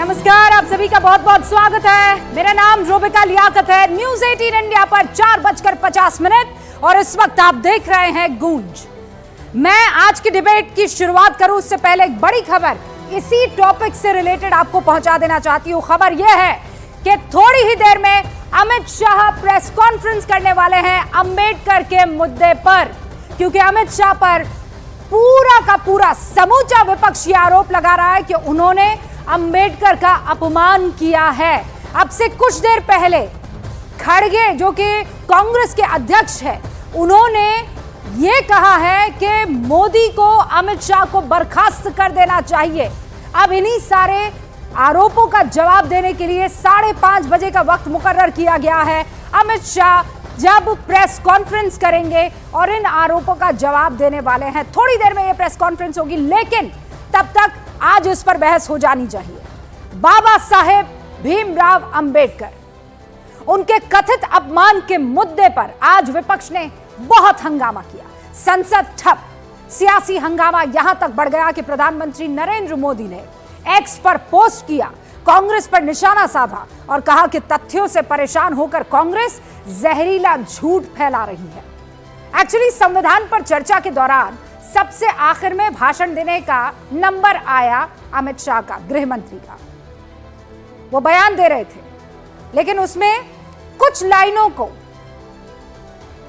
नमस्कार, आप सभी का बहुत बहुत स्वागत है। मेरा नाम रोबिका लियाकत है। न्यूज 18 इंडिया पर 4:50 और इस वक्त आप देख रहे हैं गूंज। मैं आज की डिबेट की शुरुआत करूं उससे पहले एक बड़ी खबर इसी टॉपिक से रिलेटेड आपको पहुंचा देना चाहती हूं। खबर यह है कि थोड़ी ही देर में अमित शाह प्रेस कॉन्फ्रेंस करने वाले हैं अंबेडकर के मुद्दे पर, क्योंकि अमित शाह पर पूरा का पूरा समूचा विपक्ष ये आरोप लगा रहा है कि उन्होंने अंबेडकर का अपमान किया है। अब से कुछ देर पहले खड़गे, जो कि कांग्रेस के अध्यक्ष हैं, उन्होंने ये कहा है कि मोदी को अमित शाह को बर्खास्त कर देना चाहिए। अब इन्हीं सारे आरोपों का जवाब देने के लिए 5:30 बजे का वक्त मुकर्रर किया गया है। अमित शाह जब प्रेस कॉन्फ्रेंस करेंगे और इन आरोपों का जवाब देने वाले हैं। थोड़ी देर में यह प्रेस कॉन्फ्रेंस होगी, लेकिन तब तक आज इस पर बहस हो जानी चाहिए। बाबा साहेब भीमराव अंबेडकर, उनके कथित अपमान के मुद्दे पर आज विपक्ष ने बहुत हंगामा किया। संसद ठप, सियासी हंगामा यहां तक बढ़ गया कि प्रधानमंत्री नरेंद्र मोदी ने एक्स पर पोस्ट किया, कांग्रेस पर निशाना साधा और कहा कि तथ्यों से परेशान होकर कांग्रेस जहरीला झूठ फैला रही है। एक्चुअली संविधान पर चर्चा के दौरान सबसे आखिर में भाषण देने का नंबर आया अमित शाह का, गृह मंत्री का। वो बयान दे रहे थे, लेकिन उसमें कुछ लाइनों को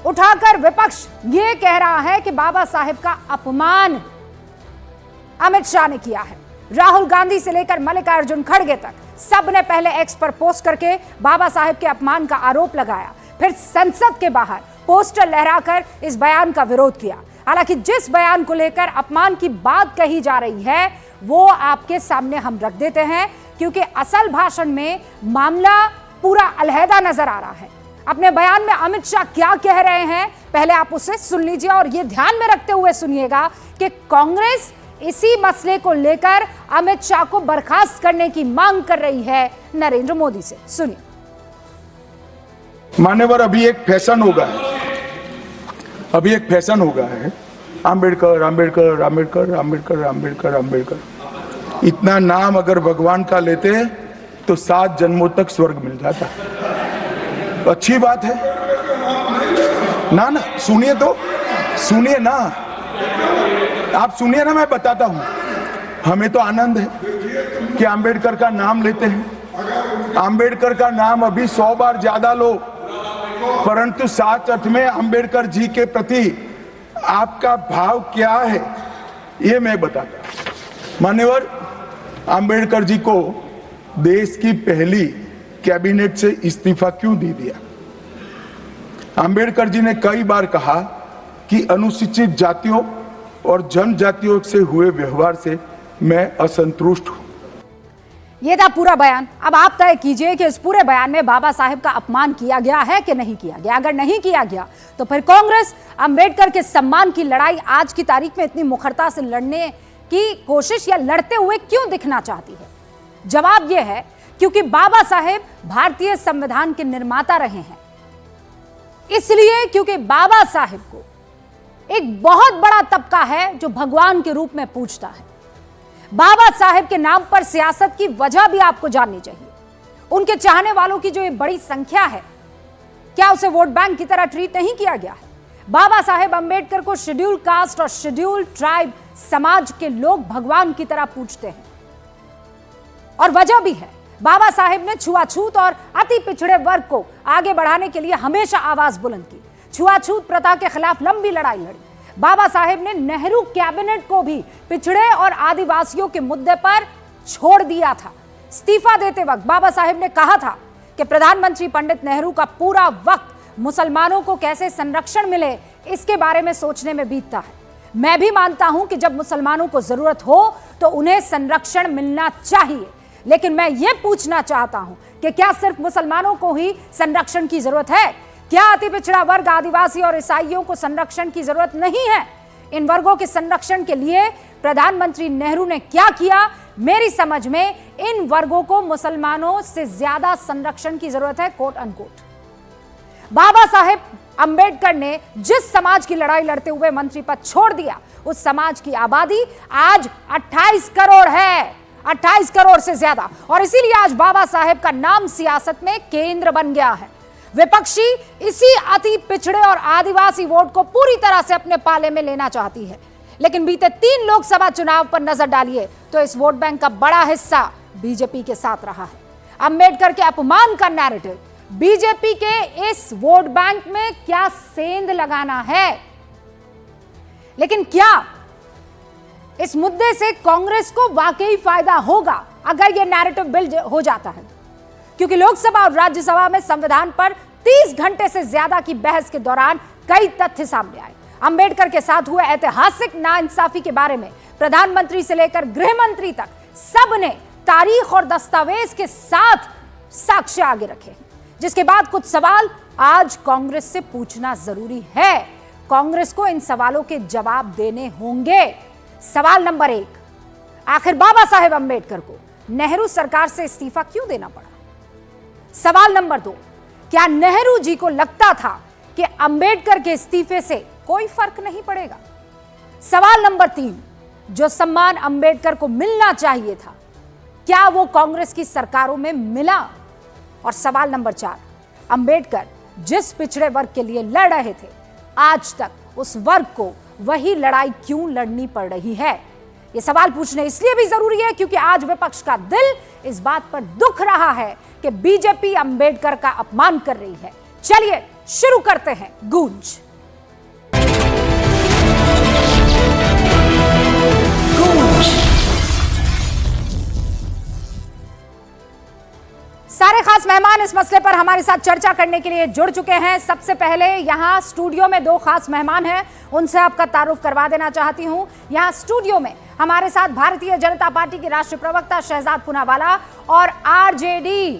उठाकर विपक्ष ये कह रहा है कि बाबा साहेब का अपमान अमित शाह ने किया है। राहुल गांधी से लेकर मल्लिकार्जुन खड़गे तक सब ने पहले एक्स पर पोस्ट करके बाबा साहेब के अपमान का आरोप लगाया, फिर संसद के बाहर पोस्टर लहराकर इस बयान का विरोध किया। हालांकि जिस बयान को लेकर अपमान की बात कही जा रही है वो आपके सामने हम रख देते हैं, क्योंकि असल भाषण में मामला पूरा अलहदा नजर आ रहा है। अपने बयान में अमित शाह क्या कह रहे हैं पहले आप उसे सुन लीजिए, और ये ध्यान में रखते हुए सुनिएगा कि कांग्रेस इसी मसले को लेकर अमित शाह को बर्खास्त करने की मांग कर रही है नरेंद्र मोदी से। सुनिए। मान्यवर, अभी एक फैशन हो गया है, अंबेडकर अंबेडकर अंबेडकर अंबेडकर अंबेडकर अंबेडकर। इतना नाम अगर भगवान का लेते तो 7 जन्मों तक स्वर्ग मिल जाता। तो अच्छी बात है ना। सुनिए तो, सुनिए ना, आप सुनिए ना, मैं बताता हूं। हमें तो आनंद है कि अंबेडकर का नाम लेते हैं। अंबेडकर का नाम अभी 100 बार ज्यादा लो, परंतु साथ अर्थ में अंबेडकर जी के प्रति आपका भाव क्या है ये मैं बताता हूं। मान्यवर, अंबेडकर जी को देश की पहली कैबिनेट से इस्तीफा क्यों दे दिया? अंबेडकर जी ने कई बार कहा कि अनुसूचित जातियों और जनजातियों से हुए व्यवहार से मैं असंतुष्ट हूं। यह था पूरा बयान। अब आप तय कीजिए कि इस पूरे बयान में बाबा साहेब का अपमान किया गया है कि नहीं किया गया। अगर नहीं किया गया तो फिर कांग्रेस अंबेडकर के सम्मान की लड़ाई आज की तारीख में इतनी मुखरता से लड़ने की कोशिश या लड़ते हुए क्यों दिखना चाहती है? जवाब यह है क्योंकि बाबा साहेब भारतीय संविधान के निर्माता रहे हैं। इसलिए क्योंकि बाबा साहेब को एक बहुत बड़ा तबका है जो भगवान के रूप में पूजता है। बाबा साहेब के नाम पर सियासत की वजह भी आपको जाननी चाहिए। उनके चाहने वालों की जो ये बड़ी संख्या है, क्या उसे वोट बैंक की तरह ट्रीट नहीं किया गया है? बाबा साहेब अंबेडकर को शेड्यूल कास्ट और शेड्यूल ट्राइब समाज के लोग भगवान की तरह पूजते हैं, और वजह भी है। बाबा साहेब ने छुआछूत और अति पिछड़े वर्ग को आगे बढ़ाने के लिए हमेशा आवाज बुलंद की, छुआछूत प्रथा के खिलाफ लंबी लड़ाई लड़ी। बाबा साहेब ने नेहरू कैबिनेट को भी पिछड़े और आदिवासियों के मुद्दे पर छोड़ दिया था। इस्तीफा देते वक्त बाबा साहेब ने कहा था कि प्रधानमंत्री पंडित नेहरू का पूरा वक्त मुसलमानों को कैसे संरक्षण मिले इसके बारे में सोचने में बीतता है। मैं भी मानता हूं कि जब मुसलमानों को जरूरत हो तो उन्हें संरक्षण मिलना चाहिए, लेकिन मैं ये पूछना चाहता हूं कि क्या सिर्फ मुसलमानों को ही संरक्षण की जरूरत है? क्या अति पिछड़ा वर्ग, आदिवासी और ईसाइयों को संरक्षण की जरूरत नहीं है? इन वर्गों के संरक्षण के लिए प्रधानमंत्री नेहरू ने क्या किया? मेरी समझ में इन वर्गों को मुसलमानों से ज्यादा संरक्षण की जरूरत है, कोट अनकोट। बाबा साहेब अंबेडकर ने जिस समाज की लड़ाई लड़ते हुए मंत्री पद छोड़ दिया, उस समाज की आबादी आज 28 करोड़ है। 28 करोड़ से ज्यादा। और इसीलिए आज बाबा साहेब का नाम सियासत में केंद्र बन गया है। विपक्षी इसी अति पिछड़े और आदिवासी वोट को पूरी तरह से अपने पाले में लेना चाहती है। लेकिन बीते 3 लोकसभा चुनाव पर नजर डालिए तो इस वोट बैंक का बड़ा हिस्सा बीजेपी के साथ रहा है। अंबेडकर के अपमान का नैरेटिव बीजेपी के इस वोट बैंक में क्या सेंध लगाना है। लेकिन क्या इस मुद्दे से कांग्रेस को वाकई फायदा होगा अगर यह नैरेटिव बिल्ड हो जाता है? क्योंकि लोकसभा और राज्यसभा में संविधान पर 30 घंटे से ज्यादा की बहस के दौरान कई तथ्य सामने आए। अंबेडकर के साथ हुए ऐतिहासिक नाइंसाफी के बारे में प्रधानमंत्री से लेकर गृह मंत्री तक सबने तारीख और दस्तावेज के साथ साक्ष्य आगे रखे, जिसके बाद कुछ सवाल आज कांग्रेस से पूछना जरूरी है। कांग्रेस को इन सवालों के जवाब देने होंगे। सवाल नंबर 1, आखिर बाबा साहेब अंबेडकर को नेहरू सरकार से इस्तीफा क्यों देना पड़ा? सवाल नंबर 2, क्या नेहरू जी को लगता था कि अंबेडकर के इस्तीफे से कोई फर्क नहीं पड़ेगा? सवाल नंबर 3, जो सम्मान अंबेडकर को मिलना चाहिए था, क्या वो कांग्रेस की सरकारों में मिला? और सवाल नंबर 4, अंबेडकर जिस पिछड़े वर्ग के लिए लड़ रहे थे, आज तक उस वर्ग को वही लड़ाई क्यों लड़नी पड़ रही है? ये सवाल पूछने इसलिए भी जरूरी है क्योंकि आज विपक्ष का दिल इस बात पर दुख रहा है कि बीजेपी अंबेडकर का अपमान कर रही है। चलिए शुरू करते हैं गूंज। सारे खास मेहमान इस मसले पर हमारे साथ चर्चा करने के लिए जुड़ चुके हैं। सबसे पहले यहाँ स्टूडियो में 2 खास मेहमान हैं, उनसे आपका तारुफ करवा देना चाहती हूँ। यहाँ स्टूडियो में हमारे साथ भारतीय जनता पार्टी की राष्ट्रीय प्रवक्ता शहजाद पूनावाला और आरजेडी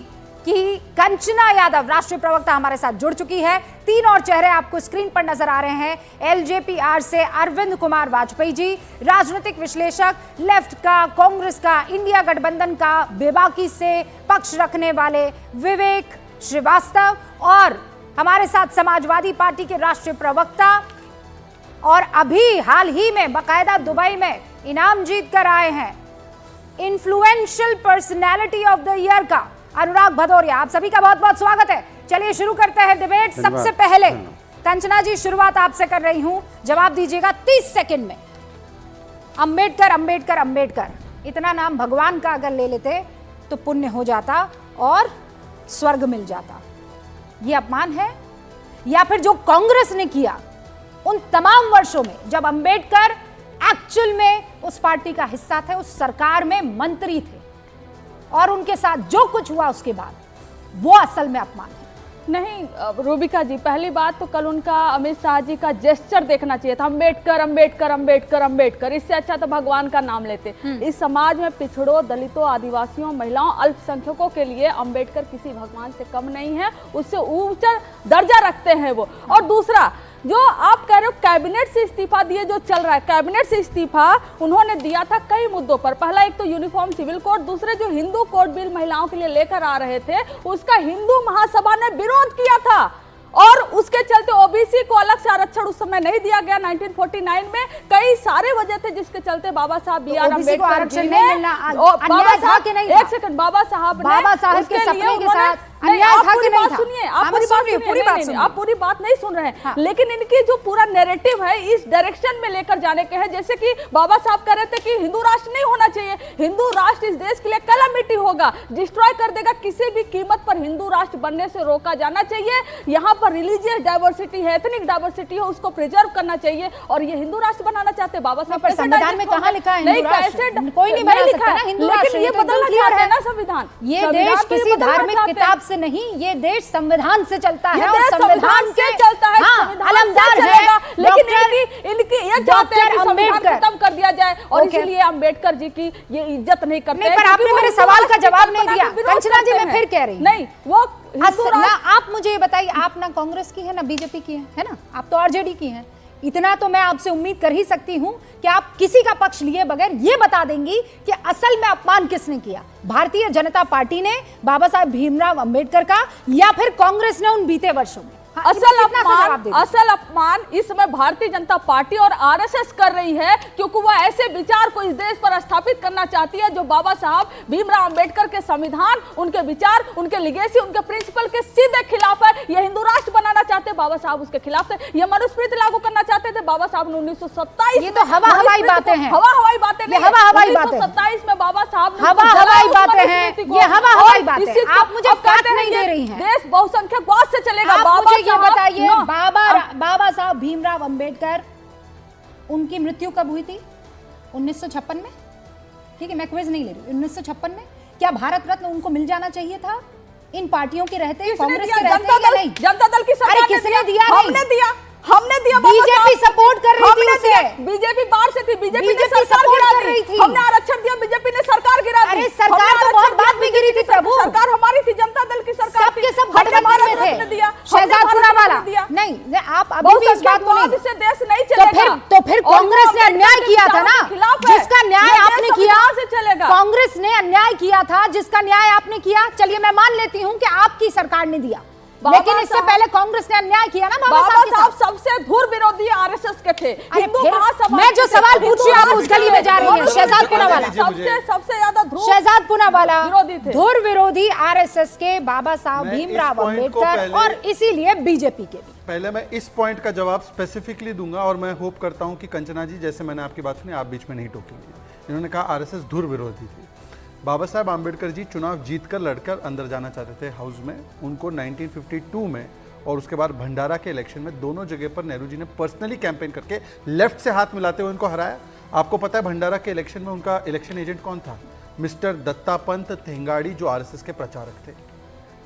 की कंचना यादव राष्ट्रीय प्रवक्ता हमारे साथ जुड़ चुकी है। 3 और चेहरे आपको स्क्रीन पर नजर आ रहे हैं। एलजेपीआर से अरविंद कुमार वाजपेयी जी, राजनीतिक विश्लेषक, लेफ्ट का, कांग्रेस का, इंडिया गठबंधन का बेबाकी से पक्ष रखने वाले विवेक श्रीवास्तव, और हमारे साथ समाजवादी पार्टी के राष्ट्रीय प्रवक्ता और अभी हाल ही में बाकायदा दुबई में इनाम जीत कर आए हैं, influential personality of the year का अनुराग भदौरिया। आप सभी का बहुत बहुत स्वागत है। चलिए शुरू करते हैं डिबेट। सबसे पहले कंचना जी, शुरुआत आपसे कर रही हूं, जवाब दीजिएगा 30 सेकंड में। अंबेडकर अंबेडकर अंबेडकर, इतना नाम भगवान का अगर ले लेते तो पुण्य हो जाता और स्वर्ग मिल जाता। यह अपमान है या फिर जो कांग्रेस ने किया उन तमाम वर्षों में जब अंबेडकर एक्चुअल में उस पार्टी का हिस्सा थे, उस सरकार में मंत्री थे, और उनके साथ जो कुछ हुआ उसके बाद वो असल में अपमान है? नहीं रूबिका जी, पहली बात तो कल उनका अमित शाह जी का जेस्चर देखना चाहिए था। अंबेडकर अंबेडकर अंबेडकर अंबेडकर, इससे अच्छा तो भगवान का नाम लेते। इस समाज में पिछड़ों, दलितों, आदिवासियों, महिलाओं, अल्पसंख्यकों के लिए अंबेडकर किसी भगवान से कम नहीं है, उससे ऊंचा दर्जा रखते हैं वो। और दूसरा, जो आप कह रहे हो कैबिनेट से इस्तीफा दिए, जो चल रहा है कैबिनेट से इस्तीफा उन्होंने दिया था कई मुद्दों पर। पहला, एक तो यूनिफॉर्म सिविल कोड, दूसरे जो हिंदू कोड बिल महिलाओं के लिए लेकर आ रहे थे उसका हिंदू महासभा ने विरोध किया था, और उसके चलते ओबीसी को अलग से आरक्षण उस समय नहीं दिया गया 1949 में। कई सारे वजह थे जिसके चलते बाबा साहब बी आर अम्बेडकर जी ने, बाबा साहब, एक सेकंड, बाबा साहब के सपने के साथ आप पूरी बात सुनिए, आप पूरी बात नहीं सुन रहे हैं। लेकिन इनकी जो पूरा नैरेटिव है इस डायरेक्शन में लेकर जाने के हैं, जैसे कि बाबा साहब कह रहे थे कि हिंदू राष्ट्र नहीं होना चाहिए, हिंदू राष्ट्र इस देश के लिए कैलामिटी होगा, डिस्ट्रॉय कर देगा, किसी भी कीमत पर हिंदू राष्ट्र बनने से रोका जाना चाहिए। यहाँ पर रिलीजियस डाइवर्सिटी है, एथनिक डाइवर्सिटी है, उसको प्रिजर्व करना चाहिए, और ये हिंदू राष्ट्र बनाना चाहते बाबा साहब। संविधान में कहाँ लिखा है? नहीं, कैसे कोई नहीं बना लिखा है, लेकिन ये बदलना चाहते हैं ना संविधान। ये देश किसी धार्मिक किताब से नहीं, ये देश संविधान से चलता है, और संविधान से चलता है, अलमदार है। लेकिन इनकी ये चाहते हैं कि संविधान खत्म कर दिया जाए, और इसलिए अंबेडकर जी की ये इज्जत नहीं करते। पर आपने मेरे सवाल का जवाब नहीं दिया कंचना जी, मैं फिर कह रही हूं। नहीं, वो ना आप मुझे ये बताइए, आप ना कांग्रेस की है ना बीजेपी की है ना, आप तो आरजेडी की हैं। इतना तो मैं आपसे उम्मीद कर ही सकती हूं कि आप किसी का पक्ष लिए बगैर ये बता देंगी कि असल में अपमान किसने किया, भारतीय जनता पार्टी ने बाबा साहब भीमराव अंबेडकर का, या फिर कांग्रेस ने उन बीते वर्षों में? हाँ, असल अपमान इस समय भारतीय जनता पार्टी और आरएसएस कर रही है, क्योंकि वह ऐसे विचार को इस देश पर स्थापित करना चाहती है जो बाबा साहब भीमराव अंबेडकर के संविधान, उनके विचार, उनके लिगेसी, उनके प्रिंसिपल के सीधे खिलाफ है। यह हिंदू राष्ट्र बनाना चाहते हैं, बाबा साहब उसके खिलाफ थे। यह मनुस्मृति लागू करना चाहते थे, बाबा साहब ने 1927। ये तो हवाई बातें हैं, हवाई बातें नहीं, हवाई बातें 1927 में बाबा साहब ने हवाई बातें हैं, ये हवाई बातें। आप मुझे फैक्ट नहीं दे रही हैं। देश बहुसंख्यकवाद से चलेगा। आप मुझे ये बताइए, बाबा साहब भीमराव अंबेडकर, उनकी मृत्यु कब हुई थी? 1956 में। ठीक है, मैं क्विज नहीं ले रही। 1956 में क्या भारत रत्न उनको मिल जाना चाहिए था इन पार्टियों के रहते, कांग्रेस के रहते या नहीं? जनता दल की सरकार अरे किसने दिया? हमने दिया। बीजेपी सपोर्ट कर रही थी उसे। बीजेपी बाहर से थी, बीजेपी ने सपोर्ट सरकार गिरा कर रही थी। हमने आरक्षण दिया, बीजेपी ने सरकार गिरा दी। अरे सरकार तो बहुत बाद में गिरी थी प्रभु। सरकार हमारी थी, जनता दल की सरकार थी। सबके सब गठबंधन में थे। शहजाद पुनावाला नहीं, आप अभी भी इस बात को नहीं, इससे देश नहीं चलेगा। तो फिर कांग्रेस ने अन्याय किया था ना, जिसका न्याय आपने किया। से चलेगा। कांग्रेस ने अन्याय किया था, जिसका न्याय आपने किया। चलिए मैं मान लेती हूँ कि आपकी सरकार ने दिया, लेकिन इससे पहले कांग्रेस ने अन्याय किया ना। बाबा साहब सबसे धुर विरोधी आरएसएस के थे। हिंदू महासभा, मैं जो सवाल पूछ रही हूँ आप उस गली में जा रही हैं। शहजाद पुनावाला सबसे ज्यादा शहजाद पुनावाला विरोधी थे, धुर विरोधी आरएसएस के बाबा साहब भीमराव अंबेडकर, और इसीलिए बीजेपी के भी। पहले मैं इस पॉइंट का जवाब स्पेसिफिकली दूंगा, और मैं होप करता हूं कि कंचना जी, जैसे मैंने आपकी बात सुनी, आप बीच में नहीं टोकेंगे। इन्होंने कहा आरएसएस धुर विरोधी थी। बाबा साहब आम्बेडकर जी चुनाव जीतकर लड़कर अंदर जाना चाहते थे हाउस में। उनको 1952 में और उसके बाद भंडारा के इलेक्शन में दोनों जगह पर नेहरू जी ने पर्सनली कैंपेन करके लेफ्ट से हाथ मिलाते हुए उनको हराया। आपको पता है भंडारा के इलेक्शन में उनका इलेक्शन एजेंट कौन था? मिस्टर दत्तापंत थेंगाड़ी, जो आरएसएस के प्रचारक थे।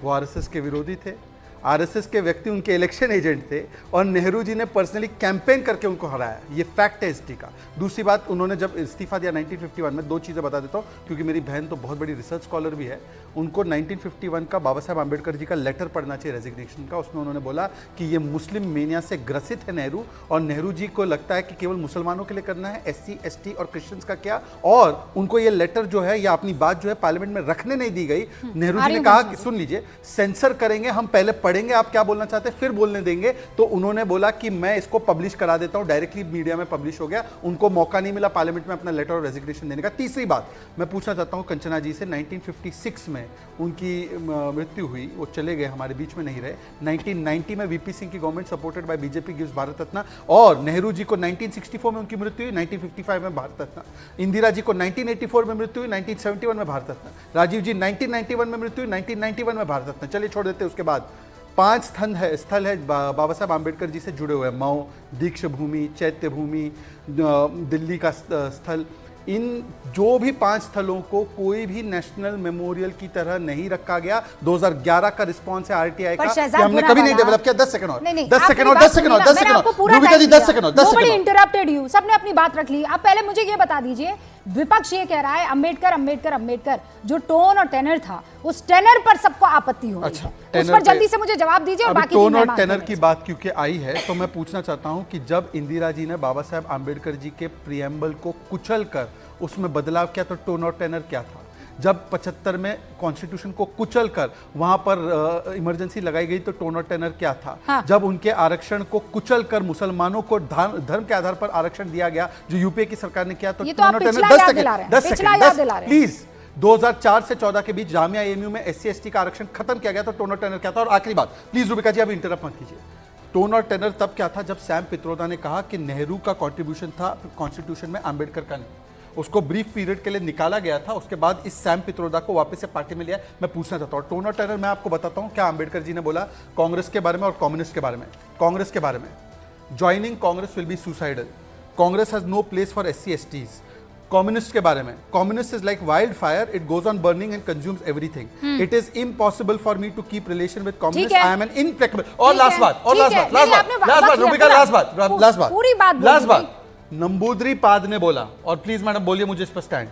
वो आरएसएस के विरोधी थे। आरएसएस के व्यक्ति उनके इलेक्शन एजेंट थे, और नेहरू जी ने पर्सनली कैंपेन करके उनको हराया। ये फैक्ट है हिस्ट्री का। दूसरी बात, उन्होंने जब इस्तीफा दिया 1951 में, दो चीज़ें बता देता हूँ क्योंकि मेरी बहन तो बहुत बड़ी रिसर्च स्कॉलर भी है। उनको 1951 का बाबा साहब आम्बेडकर जी का लेटर पढ़ना चाहिए रेजिग्नेशन का। उसमें उन्होंने बोला कि ये मुस्लिम मेनिया से ग्रसित है नेहरू, और नेहरू जी को लगता है कि केवल मुसलमानों के लिए करना है, SC ST और क्रिश्चियंस का क्या। और उनको ये लेटर जो है, या अपनी बात जो है पार्लियामेंट में रखने नहीं दी गई। नेहरू जी ने कहा कि सुन लीजिए, सेंसर करेंगे हम, पहले पढ़ेंगे आप क्या बोलना चाहते हैं, फिर बोलने देंगे। तो उन्होंने बोला कि मैं इसको पब्लिश करा देता हूं, डायरेक्टली मीडिया में पब्लिश हो गया। उनको मौका नहीं मिला पार्लियामेंट में अपना लेटर और रेजिग्नेशन देने का। तीसरी बात मैं पूछना चाहता हूं कंचना जी से, 1956 में उनकी मृत्यु हुई, वो चले गए, हमारे बीच में नहीं रहे। 1990 में वीपी सिंह की government supported by BJP gives Bharat Ratna, और नेहरू जी को 1964 में उनकी मृत्यु हुई, 1955 में भारत रत्न। इंदिरा जी को 1984 में मृत्यु हुई, 1971 में भारत रत्न। राजीव जी 1991 में मृत्यु हुई, 1991 में भारत रत्न। चलिए छोड़ देते हैं। उसके बाद 5 स्थल है बाबा साहब आम्बेडकर जी से जुड़े हुए, मऊ, दीक्ष भूमि, चैत्य भूमि, दिल्ली का स्थल। इन जो भी 5 स्थलों को कोई भी नेशनल मेमोरियल की तरह नहीं रखा गया। 2011 का रिस्पॉन्स है आरटीआई का कि हमने कभी नहीं डेवलप किया। 10 सेकंड और 10 सेकंड और 10 सेकंड और 10 सेकंड रूबिका जी 10 सेकंड और 10 सेकंड इंटरप्टेड यू। सबने अपनी बात रख ली। अब पहले मुझे ये बता दीजिए, विपक्ष ये कह रहा है अंबेडकर अंबेडकर अंबेडकर, जो टोन और टेनर था, उस टेनर पर सबको आपत्ति हो रही है। उस पर जल्दी से मुझे जवाब दीजिए। और बाकी टोन और टेनर की बात क्योंकि आई है, तो मैं पूछना चाहता हूं कि जब इंदिरा जी ने बाबा साहब आम्बेडकर जी के प्रीएम्बल को कुचल कर उसमें बदलाव किया, तो टोन और टेनर क्या था? जब 75 में कॉन्स्टिट्यूशन को कुचल कर वहां पर इमरजेंसी लगाई गई, तो टोन और टेनर क्या था? हाँ। जब उनके आरक्षण को कुचल कर मुसलमानों को धर्म के आधार पर आरक्षण दिया गया, जो यूपीए की सरकार ने किया, तो टोन और टेनर 10 सेकंड प्लीज। 2004 से 14 के बीच जामिया एएमयू में SC ST का आरक्षण खत्म किया गया, तो टोन और टेनर क्या था? और आखिरी बात प्लीज रूबिका जी, अभी इंटरप्ट मत कीजिए। टोन और टेनर तब क्या था? जब सैम पित्रोदा ने कहा कि नेहरू का कॉन्ट्रीब्यूशन था कॉन्स्टिट्यूशन में, आम्बेडकर का नहीं। उसको ब्रीफ पीरियड के लिए निकाला गया था, उसके बाद इस सैम पित्रोदा को वापस से पार्टी में लिया। मैं पूछना चाहता हूँ टोन और टेनर, मैं आपको बताता हूँ क्या आम्बेडकर जी ने बोला कांग्रेस के बारे में और कम्युनिस्ट के बारे में। कांग्रेस के बारे में, joining Congress will be suicidal, Congress has no place for SC STs। Communist के बारे में, communist is like wild fire, it goes on burning and consumes everything. It is impossible for me to keep relation with communist, I am an impractical. और last बात नंबूद्री पाद ने बोला, और please madam बोलिए, मुझे इस पर स्टैंड।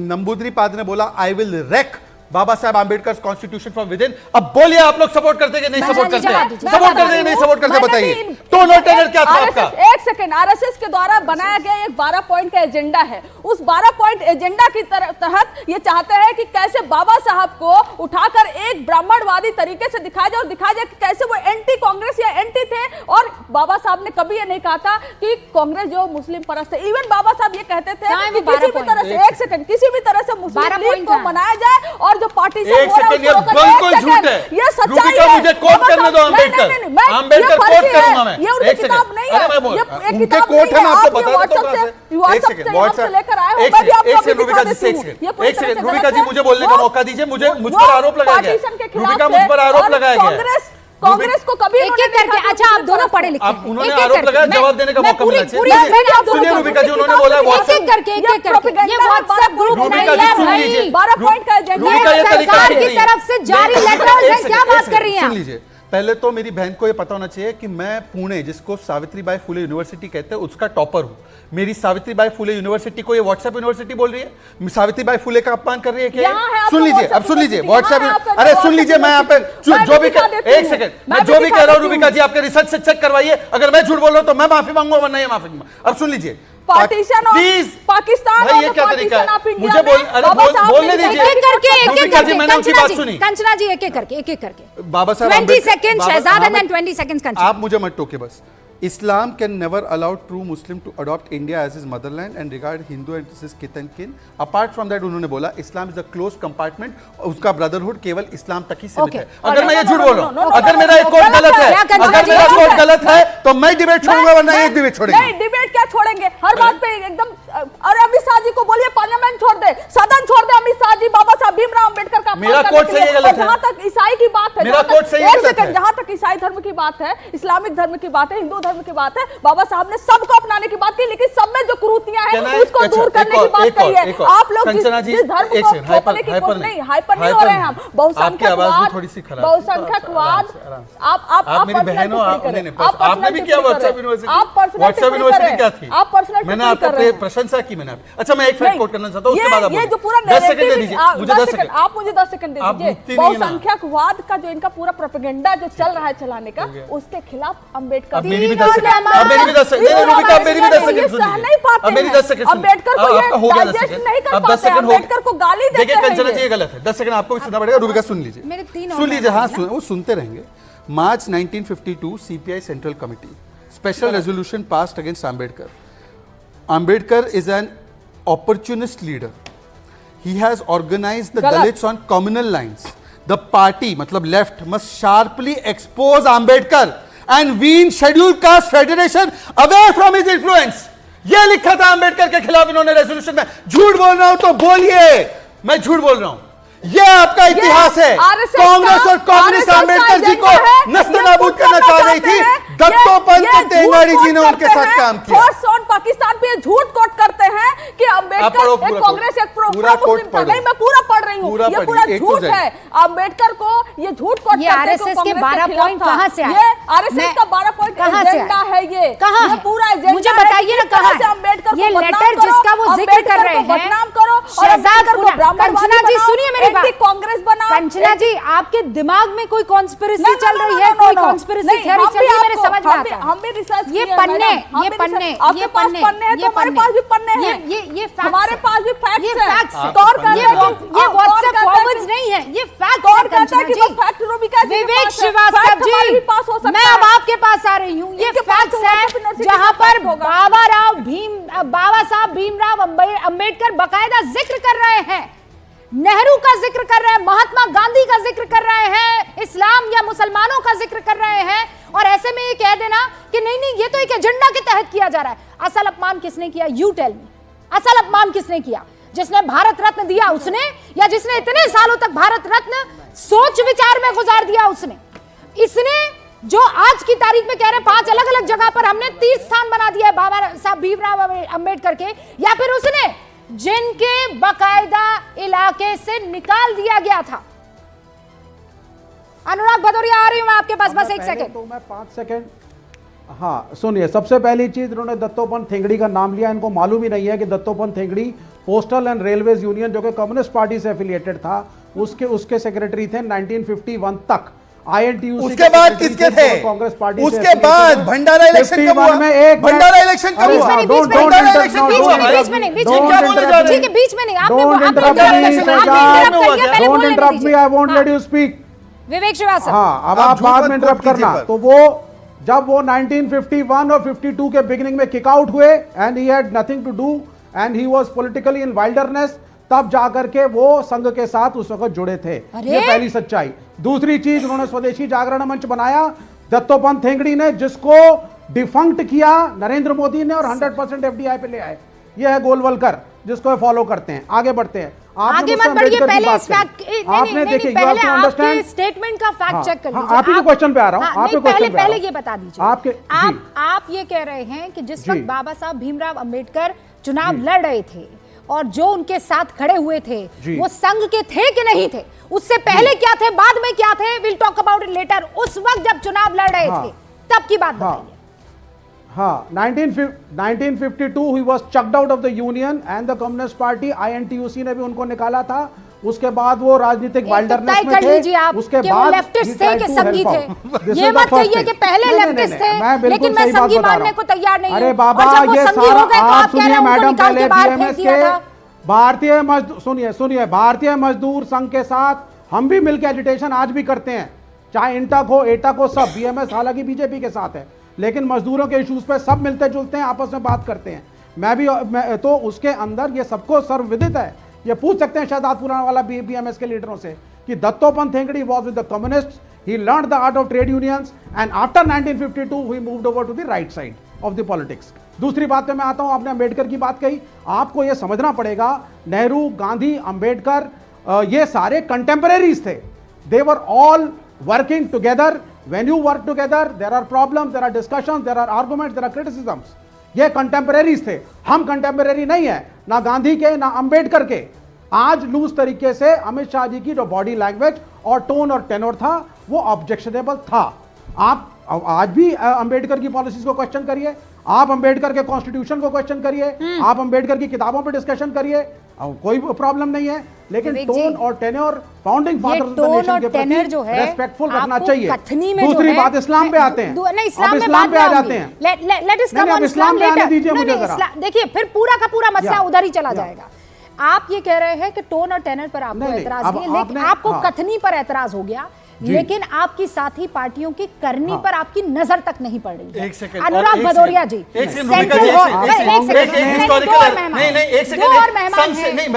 नंबूद्री पाद ने बोला, I will rake Baba Saheb Ambedkar constitution from with in. अब बोलिए आप लोग सपोर्ट करते कि नहीं सपोर्ट करते? जवाब दीजिए। सपोर्ट करते नहीं सपोर्ट करते बताइए। टोन और टेनर क्या था आपका? एक सेकंड, आरएसएस के द्वारा बनाया गया एक 12 पॉइंट का एजेंडा है। उस 12 पॉइंट एजेंडा की तहत ये चाहते हैं कि कैसे बाबा साहब को उठाकर एक ब्राह्मणवादी तरीके से दिखाया जाए और दिखाया जाए कि कैसे वो एंटी कांग्रेस या एंटी थे। और बाबा साहब ने कभी ये नहीं कहा था कि कांग्रेस जो मुस्लिम परस्त है। इवन बाबा साहब ये कहते थे कि किसी भी तरह से, एक सेकंड, किसी भी तरह से मुस्लिम लीग को मनाया जाए और जो पार्टीशन एक सेकंड, ये बिल्कुल झूठ है। ये सच्चाई रूबिका, है। मुझे कोट करने दो आंबेडकर। आंबेडकर कोट करूंगा मैं। ये उनकी किताब नहीं है, उनके कोट है, मैं आपको बता देता हूं। एक सेकंड, व्हाट्सएप लेकर आए हो। एक सेकंड रूबिका जी, एक सेकंड रूबिका जी, मुझे बोलने का मौका दीजिए। मुझ पर आरोप लगाया गया, रूबिका मुझ पर आरोप लगाया गया। कांग्रेस को कभी एक एक करके, अच्छा आप दोनों पढ़े लिखे आप उन्होंने आरोप लगाया, जवाब देने का मौका मिलना चाहिए। सुनिए रूबिका जी, उन्होंने बोला व्हाट्सएप एक करके ये व्हाट्सएप ग्रुप नहीं है भाई। 12 पॉइंट का एजेंडा रूबिका ये तरीका सरकार नहीं की है। तरफ से जारी लेटर्स है, क्या बात कर रही हैं? सुन लीजिए, पहले तो मेरी बहन को ये पता होना चाहिए कि मैं पुणे, जिसको सावित्रीबाई फुले यूनिवर्सिटी कहते हैं, उसका टॉपर हूं। मेरी सावित्रीबाई फुले यूनिवर्सिटी को ये व्हाट्सएप यूनिवर्सिटी बोल रही है, सावित्रीबाई फुले का अपमान कर रही है क्या? सुन लीजिए, अब सुन लीजिए व्हाट्सएप। अरे सुन लीजिए, मैं यहाँ पे जो भी एक सेकंड, मैं जो भी कह रहा हूँ रूबिका जी, आपके रिसर्च से चेक करवाइए। अगर मैं झूठ बोल रहा हूँ तो मैं माफी मांगूंगा, वरना ये माफी मांगूंगा। अब सुन लीजिए, पार्टीशन प्लीज पाकिस्तान भाई, ये क्या तरीका है? मुझे बोलने दीजिए। एक एक करके, एक एक करके, मैंने उनकी बात सुनी। कंचना जी एक एक करके बाबा साहब 20 second Shehzad and then 20 seconds Kanchana. आप मुझे मत टोके बस। Islam can never allow true Muslim to adopt India as his motherland and regard Hindu as his kith and kin. Apart from that, उन्होंने बोला Islam is a closed compartment, उसका brotherhood केवल इस्लाम तक ही सीमित है। अगर मैं ये झूठ बोल रहा हूँ, अगर मेरा एक कोट गलत है, अगर मेरा कोट गलत है, तो मैं डिबेट छोड़ूंगा, वरना एक डिबेट छोड़ेंगे। नहीं, डिबेट क्या छोड़ेंगे? हर बात पे एकदम। अरे अमित शाह जी को बोलिए पार्लियामेंट छोड़ दे, सदन छोड़ दे। अमित शाह जी बाबा साहब भीमराव अंबेडकर का मेरा कोट सही है गलत है? जहां तक ईसाई की बात है, मेरा कोट सही है गलत है? जहां तक ईसाई धर्म की बात है, इस्लामिक धर्म की बात है, हिंदू धर्म की बात है, बाबा साहब ने सबको अपनाने की बात की, लेकिन सब में जो कुरीतियां हैं उसको दूर करने की बात कही है। आप लोग जिस धर्म को थोपने की कोशिश नहीं, हाइपर नहीं हो रहे हैं हम। बहुसंख्यकवाद, आप मेरी बहन हो, आपने भी किया व्हाट्सएप यूनिवर्सिटी। व्हाट्सएप यूनिवर्सिटी क्या थी? आप पर्सनल, मैंने आपकी प्रशंसा की। मैंने अच्छा, मैं एक फैक्ट कोट करना चाहता हूं, उसके बाद आप ये जो पूरा 10 सेकंड दे दीजिए मुझे। 10 सेकंड आप मुझे 10 सेकंड दे दीजिए। बहुसंख्यकवाद का जो इनका पूरा प्रोपेगेंडा जो चल रहा है चलाने का, उसके खिलाफ अंबेडकर। अब मेरी भी 10 सेकंड, अब मेरी भी 10 सेकंड, रूबिका मेरी भी 10 सेकंड सुनिए। अब मेरी 10 सेकंड अंबेडकर को आपका हो गया 10 डाइजेस्ट सेकंड। नहीं कर अब 10 पाते, सेकंड हो अंबेडकर को गाली देते देखिए हैं। कंचना जी, ये गलत है। 10 सेकंड आपको भी सुनना पड़ेगा। रूबिका सुन लीजिए, मेरे 3 सुन लीजिए। हाँ, वो सुनते रहेंगे। मार्च 1952 CPI central committee special resolution passed against Ambedkar. Ambedkar is an opportunist leader. He has organized the Dalits on communal lines. The party, मतलब left, must sharply expose Ambedkar and wean scheduled caste federation away from his influence. ये लिखा था अंबेडकर के खिलाफ इन्होंने resolution में। झूठ बोल रहा हूं तो बोलिए, मैं झूठ बोल रहा हूं। ये आपका इतिहास है। कांग्रेस और कम्युनिस्ट अंबेडकर जी को नस्तनाबूद करना चाह रही थी। दत्तोपंत तेंगाड़ी जी ने उनके साथ काम किया। पाकिस्तान पे झूठ कोट करते हैं कि अंबेडकर एक कांग्रेस एक पूरा मुस्लिम था। नहीं, मैं पूरा पढ़ रही हूँ, ये पूरा झूठ है। अंबेडकर को ये झूठ कोट ये आरएसएस के 12 पॉइंट कहाँ से आए? ये आरएसएस का 12 पॉइंट एजेंडा है। ये कहाँ है? पूरा एजेंडा मुझे बताइए ना कहाँ है? अंबेडकर ये लेटर जिसका वो जिक्र कर रहे हैं, बदनाम करो। शहजाद कंचना जी सुनिए मेरी बात। कांग्रेस बना। कंचना जी, आपके दिमाग में कोई कॉन्स्पिरेसी चल रही है, कोई कॉन्स्पिरेसी थ्योरी चल रही है, मेरे समझ में आता है। हम भी रिसर्च ये पन्ने, ये पन्ने, ये पन्ने, ये हमारे पास भी पन्ने हैं। ये हमारे पास भी फैक्ट्स ये हैं। फैक्ट्स हैं। कौन कहता है ये व्हाट्सएप फॉरवर्ड्स नहीं है, ये फैक्ट्स कौन हैं कहता है कि वो जी। फैक्ट रूबिका जी विवेक श्रीवास्तव जी, मैं अब आपके पास आ रही हूँ। ये फैक्ट्स हैं जहाँ पर बाबा साहब भीमराव अंबेडकर बकायदा जिक्र कर रहे हैं, नेहरू का जिक्र कर रहे हैं, महात्मा गांधी का जिक्र कर रहे हैं, इस्लाम या मुसलमानों का जिक्र कर रहे हैं। और ऐसे में ये कह देना कि नहीं नहीं, ये तो एक एजेंडा के तहत किया जा रहा है। असल अपमान किसने किया? यू टेल मी, असल अपमान किसने किया? जिसने भारत रत्न दिया उसने, या जिसने इतने सालों तक भारत रत्न सोच विचार में गुजार दिया उसने? इसने जो आज की तारीख में कह रहे 5 अलग अलग जगह पर हमने 30 स्थान बना दिया है बाबा साहब भीमराव अंबेडकर के, या फिर उसने जिनके बकायदा इलाके से निकाल दिया गया था? अनुराग भदौरिया, आ रही हूं मैं आपके पास, बस 1 सेकंड। तो मैं 5 सेकंड। हाँ सुनिए, सबसे पहली चीज इन्होंने दत्तोपंत ठेंगड़ी का नाम लिया। इनको मालूम ही नहीं है कि Dattopant Thengadi postal and railways union जो कि कम्युनिस्ट पार्टी से एफिलिएटेड था, उसके सेक्रेटरी थे 1951 तक। INTUC उसके बाद किसके थे? कांग्रेस पार्टी। उसके बाद भंडारा इलेक्शन कब हुआ? भंडारा इलेक्शन कब हुआ? भंडारा इलेक्शन कब हुआ? बीच में नहीं, बीच में क्या नहीं, बोले जा रहे ठीक है, बीच में नहीं, आपने Don't आपने interrupt interrupt me, किया, Shahzad. आपने interrupt किया, पहले Don't बोलने interrupt me, दीजिए। I won't let you speak. विवेक श्रीवास्तव, हाँ, अब आप आप झूठ बाद मत में कोट इंटरप्ट कीजिए करना। पर। तो वो जब वो 1951 और 52 के बिगिनिंग में किक आउट हुए and he had nothing to do and he was politically in wilderness, तब जाकर के वो संघ के साथ उस वक्त जुड़े थे। ये पहली सच्चाई। दूसरी चीज, उन्होंने स्वदेशी जागरण मंच बनाया दत्तोपंत ठेंगड़ी ने, जिसको डिफंक्ट किया नरेंद्र मोदी ने और 100% FDI पे ले आए। ये है गोलवलकर, जिसको फॉलो करते हैं। आगे बढ़ते हैं। आगे मत बढ़िए, पहले इस फैक्ट आपने देखिए, पहले आपके स्टेटमेंट का फैक्ट चेक कर लीजिए। आप ही के क्वेश्चन पे आ रहा हूं। आपके क्वेश्चन पे पहले ये बता दीजिए, आपके आप ये कह रहे हैं कि जिस जी। वक्त बाबा साहब भीमराव अंबेडकर चुनाव लड़ रहे थे और जो उनके साथ खड़े हुए थे जी। वो संघ के थे कि नहीं थे? उससे पहले क्या थे, बाद में क्या थे? Will talk about it later. उस वक्त जब चुनाव लड़ रहे थे तब की बात बताइए। हाँ, 1952 he was chucked out of the union and the Communist Party, INTUC ने भी उनको निकाला था। उसके बाद वो राजनीतिक वाइल्डरनेस में थे। उसके बाद लेफ्टिस्ट थे कि संघी थे? ये मत कहिए कि पहले लेफ्टिस्ट थे, लेकिन मैं संघी मानने को तैयार नहीं हूं। अरे बाबा, ये सारा आप सुनिए मैडम, पहले BMS के भारतीय मजदूर, सुनिए भारतीय मजदूर संघ के साथ हम भी मिलकर एजिटेशन आज भी करते हैं, चाहे इंटक हो, एटक हो, सब। BMS हालांकि बीजेपी के साथ है, लेकिन मजदूरों के इश्यूज पे सब मिलते जुलते हैं, आपस में बात करते हैं। मैं तो उसके अंदर ये सबको सर्वविदित है। ये पूछ सकते हैं शहजाद पुराना वाला BMS के लीडरों से कि Dattopant Thengadi was with the communists, he learned the art of trade unions and after 1952 he moved over to the right side of the politics. दूसरी बात पे मैं आता हूं, आपने अंबेडकर की बात कही। आपको ये समझना पड़ेगा, नेहरू, गांधी, अंबेडकर, ये सारे कंटेम्परेरीज थे। They were all working together. When you work together, there are problems, there are discussions, there are arguments, there are criticisms. ये कंटेम्परेरीज थे, हम कंटेम्परेरी नहीं है, ना गांधी के ना अंबेडकर के। आज लूज तरीके से अमित शाह जी की जो बॉडी लैंग्वेज और टोन और टेनर था वो ऑब्जेक्शनेबल था। आप आज भी अंबेडकर की पॉलिसीज को क्वेश्चन करिए, आप अंबेडकर के कॉन्स्टिट्यूशन को क्वेश्चन करिए, आप अंबेडकर की किताबों पर डिस्कशन करिए, कोई प्रॉब्लम नहीं है। लेकिन टोन और tenor founding fathers of the nation के प्रति रेस्पेक्टफुल रखना चाहिए। दूसरी बात, इस्लाम पे आते हैं। नहीं, इस्लाम पे आ जाते हैं। Let us come on Islam later. दीजिए मुझे जरा। देखिए, फिर पूरा का पूरा मसला उधर ही चला जाएगा। आप ये कह रहे हैं कि टोन और टेनर पर आपको एतराज नहीं, लेकिन आपको कथनी पर एतराज हो गया, लेकिन आपकी साथी पार्टियों की करनी पर आपकी नजर तक नहीं पड़ रही है। एक सेकंड, अनुराग भदौरिया जी,